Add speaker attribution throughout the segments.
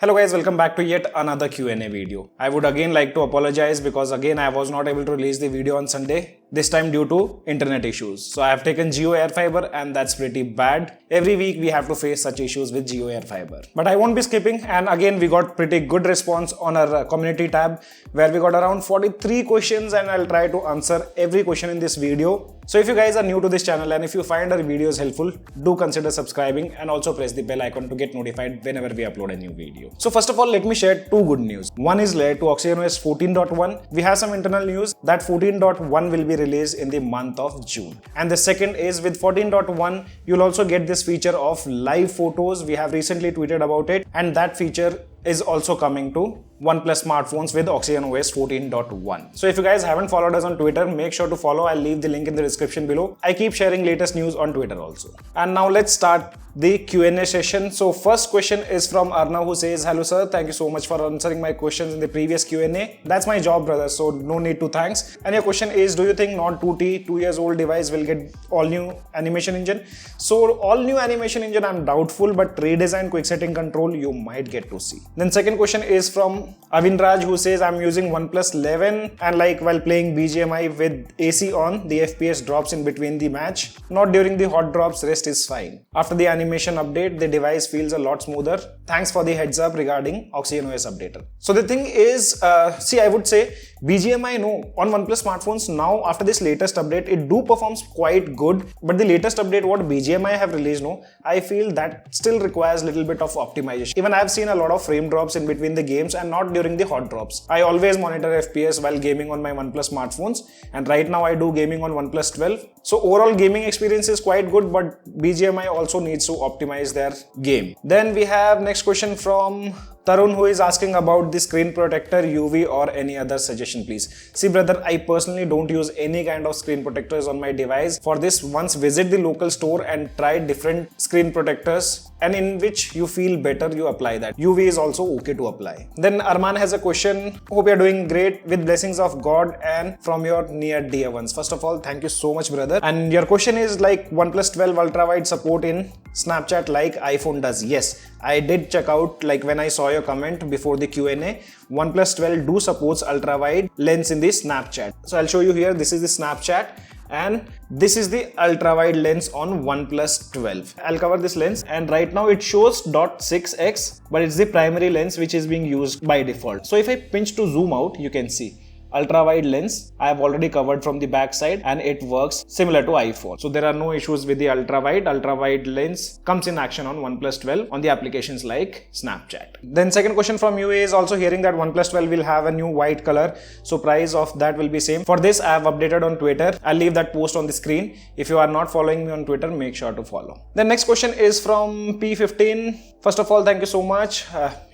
Speaker 1: Hello guys, welcome back to yet another Q&A video. I would again like to apologize because again I was not able to release the video on Sunday, this time due to internet issues. So I have taken Jio Airfiber and that's pretty bad. Every week we have to face such issues with Jio Airfiber. But I won't be skipping, and again we got pretty good response on our community tab where we got around 43 questions and I'll try to answer every question in this video. So if you guys are new to this channel and if you find our videos helpful, do consider subscribing and also press the bell icon to get notified whenever we upload a new video. So first of all, let me share two good news. One is related to OxygenOS 14.1. We have some internal news that 14.1 will be released in the month of June. And the second is with 14.1, you'll also get this feature of live photos. We have recently tweeted about it, and that feature is also coming to Oneplus smartphones with OxygenOS 14.1. So if you guys haven't followed us on Twitter, make sure to follow. I'll leave the link in the description below. I keep sharing latest news on Twitter also. And now let's start the Q&A session. So first question is from Arnav, who says, "Hello sir, thank you so much for answering my questions in the previous Q&A. That's my job, brother, so no need to thanks. And your question is, do you think Nord 2T, 2 years old device, will get all new animation engine?" So all new animation engine, I'm doubtful, but redesign quick setting control you might get to see. Then second question is from Avinraj, who says, "I'm using OnePlus 11 and like while playing BGMI with AC on, the FPS drops in between the match. Not during the hot drops, rest is fine. After the animation update, the device feels a lot smoother. Thanks for the heads up regarding OxygenOS updater." So the thing is, I would say BGMI, no, on OnePlus smartphones now after this latest update, it do performs quite good. But the latest update what BGMI have released, no, I feel that still requires a little bit of optimization. Even I've seen a lot of frame drops in between the games and not during the hot drops. I always monitor FPS while gaming on my OnePlus smartphones, and right now I do gaming on OnePlus 12. So overall gaming experience is quite good, but BGMI also needs to optimize their game. Then we have next question from Tarun, who is asking about the screen protector, UV or any other suggestion please. See brother, I personally don't use any kind of screen protectors on my device. For this, once visit the local store and try different screen protectors, and in which you feel better, you apply that. UV is also okay to apply. Then Arman has a question. Hope you're doing great with blessings of God and from your near dear ones. First of all, thank you so much brother. And your question is like OnePlus 12 ultra wide support in Snapchat like iPhone does. Yes, I did check out, like when I saw your comment before the Q&A, OnePlus 12 do supports ultra wide lens in the Snapchat. So I'll show you here. This is the Snapchat and this is the ultra wide lens on OnePlus 12. I'll cover this lens, and right now it shows 0.6x, but it's the primary lens which is being used by default. So if I pinch to zoom out, you can see ultra wide lens I have already covered from the back side and it works similar to iPhone. So there are no issues with the ultra wide lens comes in action on OnePlus 12 on the applications like Snapchat. Then second question from you is also hearing that OnePlus 12 will have a new white color, so price of that will be same. For this I have updated on Twitter. I'll leave that post on the screen. If you are not following me on Twitter, make sure to follow. The next question is from P15. First of all, thank you so much.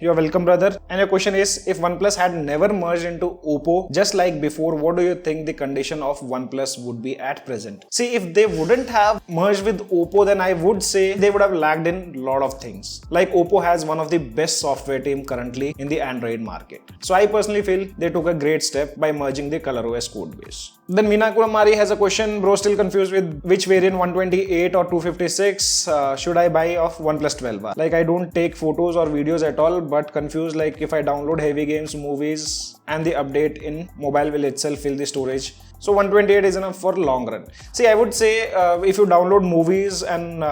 Speaker 1: You're welcome brother. And your question is, if OnePlus had never merged into Oppo just like before, what do you think the condition of OnePlus would be at present? See, if they wouldn't have merged with Oppo, then I would say they would have lagged in a lot of things. Like Oppo has one of the best software team currently in the Android market. So I personally feel they took a great step by merging the ColorOS code base. Then Meena Kumari has a question. Bro, still confused with which variant, 128 or 256 should I buy of OnePlus 12? Like I don't take photos or videos at all, but confused like if I download heavy games, movies, and the update in mobile will itself fill the storage. So 128 is enough for long run. See, I would say if you download movies and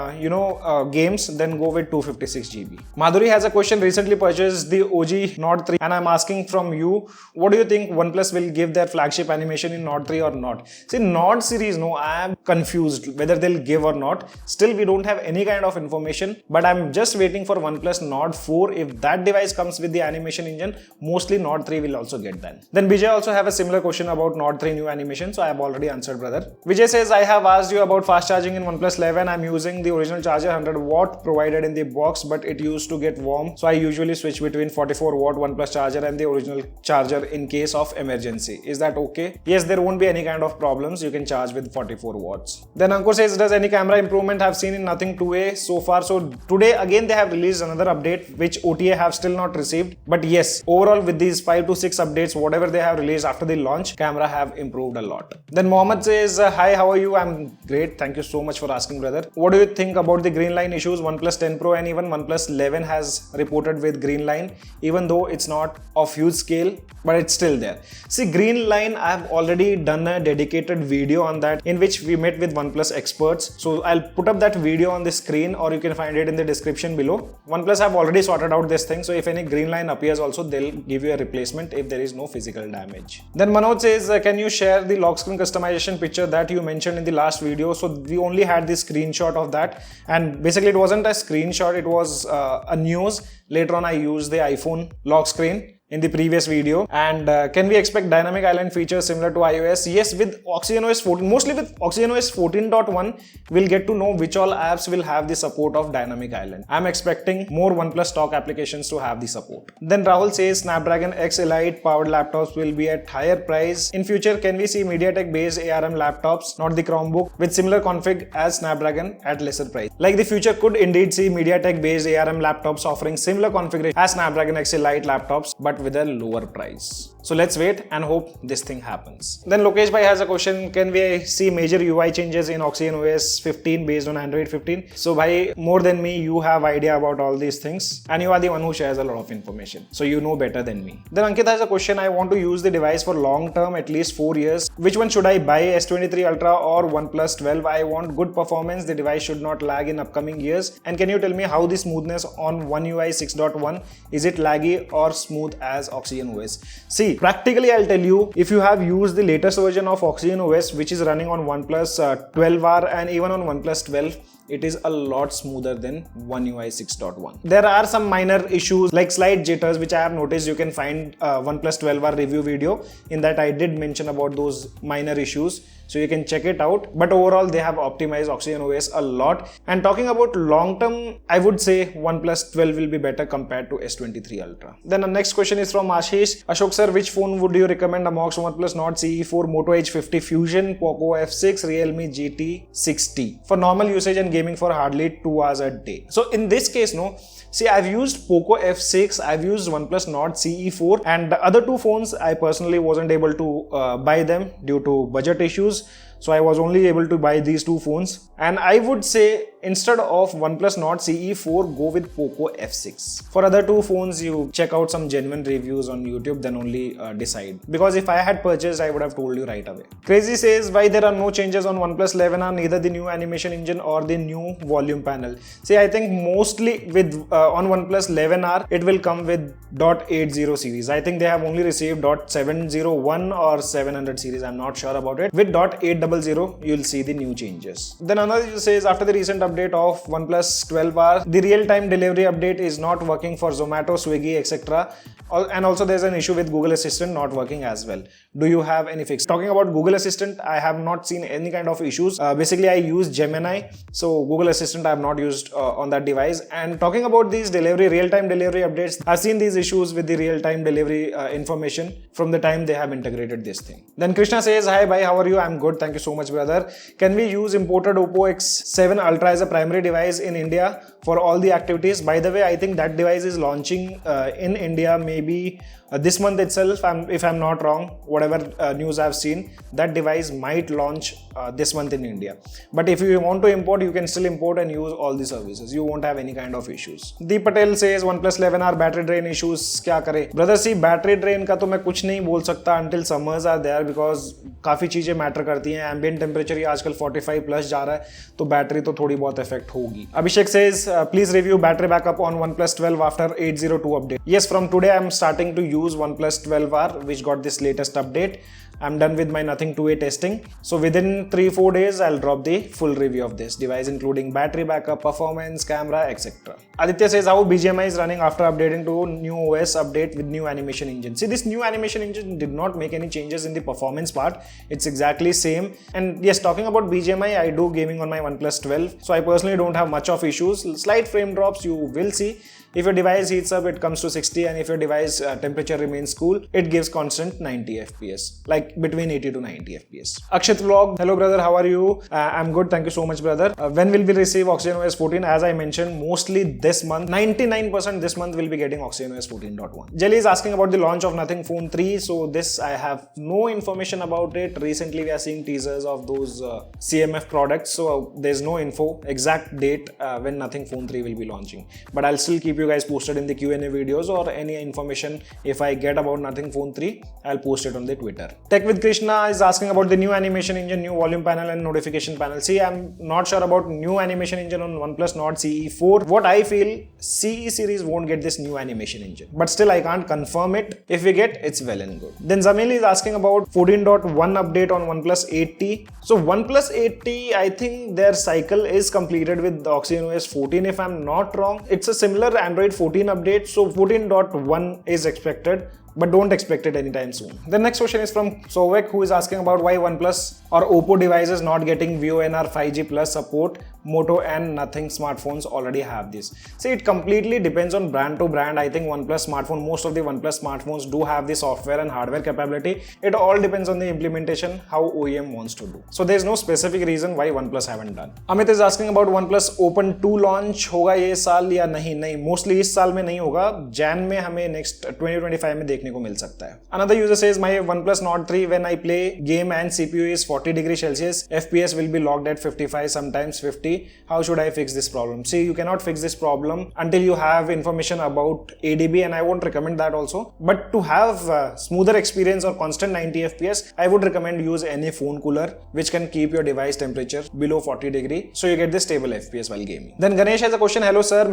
Speaker 1: games, then go with 256 GB. Madhuri has a question. Recently purchased the OG Nord 3 and I'm asking from you, what do you think OnePlus will give their flagship animation in Nord 3 or not? See, Nord series, no, I am confused whether they'll give or not. Still, we don't have any kind of information, but I'm just waiting for OnePlus Nord 4. If that device comes with the animation engine, mostly Nord 3 will also get that. Then Vijay also have a similar question about Nord 3 new animation. So I have already answered brother. Vijay says, I have asked you about fast charging in OnePlus 11. I'm using the original charger 100 watt provided in the box, but it used to get warm. So I usually switch between 44 watt OnePlus charger and the original charger in case of emergency. Is that okay? Yes, there won't be any kind of problems. You can charge with 44 watts. Then Ankur says, does any camera improvement have seen in nothing 2A so far? So today again they have released another update which OTA have still not received. But yes, overall with these 5 to 6 updates, whatever they have released after the launch, camera have improved a lot. lot. Then Mohammed says, hi, how are you? I'm great. Thank you so much for asking, brother. What do you think about the green line issues? OnePlus 10 Pro and even OnePlus 11 has reported with green line, even though it's not of huge scale, but it's still there. See, green line, I've already done a dedicated video on that in which we met with OnePlus experts. So I'll put up that video on the screen, or you can find it in the description below. OnePlus have already sorted out this thing. So if any green line appears also, they'll give you a replacement if there is no physical damage. Then Manoj says, can you share the lock screen customization picture that you mentioned in the last video? So we only had the screenshot of that, and basically it wasn't a screenshot, it was a news. Later on I used the iPhone lock screen in the previous video. And can we expect dynamic island features similar to iOS? Yes, with OxygenOS 14, mostly with OxygenOS 14.1, we'll get to know which all apps will have the support of dynamic island. I'm expecting more OnePlus stock applications to have the support. Then Rahul says Snapdragon X Elite powered laptops will be at higher price. In future, can we see MediaTek based ARM laptops, not the Chromebook, with similar config as Snapdragon at lesser price? Like the future could indeed see MediaTek based ARM laptops offering similar configuration as Snapdragon X Elite laptops, but with a lower price. So let's wait and hope this thing happens. Then Lokesh Bhai has a question, can we see major UI changes in OxygenOS 15 based on Android 15? So Bhai, more than me, you have idea about all these things, and you are the one who shares a lot of information. So you know better than me. Then Ankit has a question, I want to use the device for long term, at least 4 years. Which one should I buy, S23 Ultra or OnePlus 12? I want good performance. The device should not lag in upcoming years. And can you tell me how the smoothness on One UI 6.1? Is it laggy or smooth as OxygenOS? See, practically I'll tell you, if you have used the latest version of OxygenOS, which is running on OnePlus 12R and even on OnePlus 12, it is a lot smoother than One UI 6.1. There are some minor issues like slight jitters, which I have noticed. You can find OnePlus 12R review video. In that I did mention about those minor issues, so you can check it out. But overall, they have optimized OxygenOS a lot. And talking about long term, I would say OnePlus 12 will be better compared to S23 Ultra. Then the next question is from Ashish. Ashok sir, which phone would you recommend amongst OnePlus Nord CE4, Moto H50 Fusion, POCO F6, Realme GT 60 for normal usage and gaming for hardly 2 hours a day? So in this case, no. See, I've used POCO F6, I've used OnePlus Nord CE4, and the other two phones I personally wasn't able to buy them due to budget issues. So I was only able to buy these two phones, and I would say instead of OnePlus Nord CE4, go with POCO F6. For other two phones, you check out some genuine reviews on YouTube, then only decide. Because if I had purchased, I would have told you right away. Crazy says, why there are no changes on OnePlus 11R, neither the new animation engine or the new volume panel? See, I think mostly with on OnePlus 11R, it will come with .80 series. I think they have only received .701 or 700 series. I'm not sure about it. With .800, you'll see the new changes. Then another says, after the recent update of OnePlus 12R, the real-time delivery update is not working for Zomato, Swiggy, etc. And also there's an issue with Google Assistant not working as well. Do you have any fix? Talking about Google Assistant, I have not seen any kind of issues. Basically, I use Gemini, so Google Assistant I have not used on that device. And talking about these real-time delivery updates, I've seen these issues with the real-time delivery information from the time they have integrated this thing. Then Krishna says, hi, bye, how are you? I'm good. Thank you so much, brother. Can we use imported Oppo X7 Ultra as a primary device in India for all the activities? By the way, I think that device is launching in India maybe this month itself, if I'm not wrong. Whatever news I've seen, that device might launch this month in India. But if you want to import, you can still import and use all the services. You won't have any kind of issues. Deep Patel says, OnePlus 11R battery drain issues, kya kare? Brother, see, battery drain ka to main kuch nahi bol sakta until summers are there, because काफी चीजें matter करती हैं. Ambient temperature ही आजकल 45 plus जा रहा है, तो battery तो थोड़ी बहुत इफेक्ट होगी. अभिषेक says, please review battery backup on OnePlus 12 after 802 update. Yes, from today I'm starting to use OnePlus 12R, which got this latest update. I'm done with my nothing 2A testing. So within 3-4 days, I'll drop the full review of this device, including battery backup, performance, camera, etc. Aditya says, how BGMI is running after updating to new OS update with new animation engine. See, this new animation engine did not make any changes in the performance part. It's exactly same. And yes, talking about BGMI, I do gaming on my OnePlus 12. So I personally don't have much of issues. Slight frame drops you will see If your device heats up, it comes to 60, and if your device temperature remains cool, it gives constant 90 FPS, like between 80 to 90 FPS. Akshit Vlog, hello brother, how are you? I'm good, thank you so much brother. When will we receive OxygenOS 14? As I mentioned, mostly this month, 99% this month will be getting OxygenOS 14.1. Jelly is asking about the launch of Nothing Phone 3. So this I have no information about it. Recently we are seeing teasers of those CMF products. So there's no info, exact date when Nothing Phone 3 will be launching. But I'll still keep you guys posted in the Q&A videos, or any information if I get about Nothing Phone 3, I'll post it on the Twitter. Tech with Krishna is asking about the new animation engine, new volume panel and notification panel. See, I'm not sure about new animation engine on OnePlus Nord CE4. What I feel, CE series won't get this new animation engine, but still I can't confirm it. If we get, it's well and good. Then Zamil is asking about 14.1 update on OnePlus 8T. So OnePlus 8T, I think their cycle is completed with the OxygenOS 14 if I'm not wrong. It's a similar Android 14 update, so 14.1 is expected, but don't expect it anytime soon. The next question is from Sovek, who is asking about why OnePlus or Oppo devices not getting VONR 5G plus support. Moto and Nothing smartphones already have this. See, it completely depends on brand to brand. I think OnePlus smartphone, most of the OnePlus smartphones do have the software and hardware capability. It all depends on the implementation, how OEM wants to do. So there's no specific reason why OnePlus haven't done. Amit is asking about OnePlus Open 2 launch होगा ये साल या नहीं? नहीं, mostly इस साल में नहीं होगा. Jan में हमें next 2025 में देखने को मिल सकता है. Another user says my OnePlus Nord 3 when I play game and CPU is 40 degrees Celsius, FPS will be locked at 55, sometimes 50. How should I fix this problem? See, you cannot fix this problem until you have information about ADB, and I won't recommend that also. But to have smoother experience or constant 90 FPS, I would recommend use any phone cooler which can keep your device temperature below 40 degree, so you get the stable FPS while gaming. Then Ganesh has a question. Hello sir,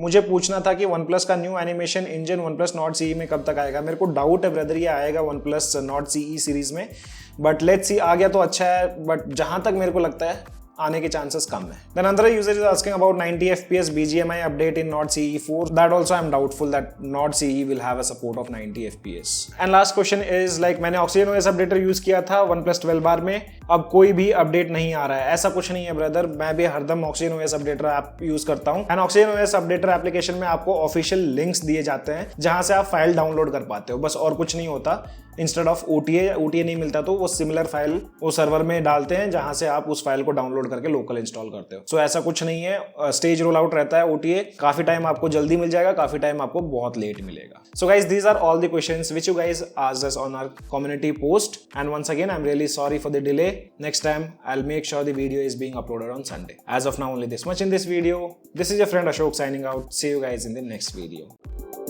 Speaker 1: मुझे पूछना था कि OnePlus का new animation engine OnePlus Nord CE में कब तक आएगा? मेरे को डाउट है ब्रदर ये आएगा OnePlus Nord CE सीरीज में, बट लेट्स सी, आ गया तो अच्छा है, बट जहां तक मेरे को लगता है आने के चांसेस कम है. Then another user is asking about 90 FPS BGMI update in Nord CE4. That also I'm doubtful that Nord CE will have a support of 90 FPS. And last question is like मैंने OxygenOS updater use किया था OnePlus 12 बार में, अब कोई भी update नहीं आ रहा है. ऐसा कुछ नहीं है ब्रदर, मैं भी हरदम OxygenOS updater ऐप यूज करता हूँ. एंड OxygenOS updater एप्लीकेशन में आपको ऑफिशियल लिंक्स दिए जाते हैं जहां से आप फाइल डाउनलोड कर पाते हो, बस और कुछ नहीं होता. इंस्टेड ऑफ OTA नहीं मिलता तो वो सिमिलर फाइल वो सर्वर में डालते हैं जहां से आप उस फाइल को डाउनलोड करके लोकल इंस्टॉल करते हो. सो ऐसा कुछ नहीं है, स्टेज रोल आउट रहता है OTA. काफी टाइम आपको जल्दी मिल जाएगा, काफी टाइम आपको बहुत लेट मिलेगा. So guys, these are all the questions which you guys asked us on our community post, and once again I am really sorry for the delay. Next time I will make sure the video is being uploaded on Sunday. As of now, only this much in this video. This is your friend Ashok signing out. See you guys in the next video.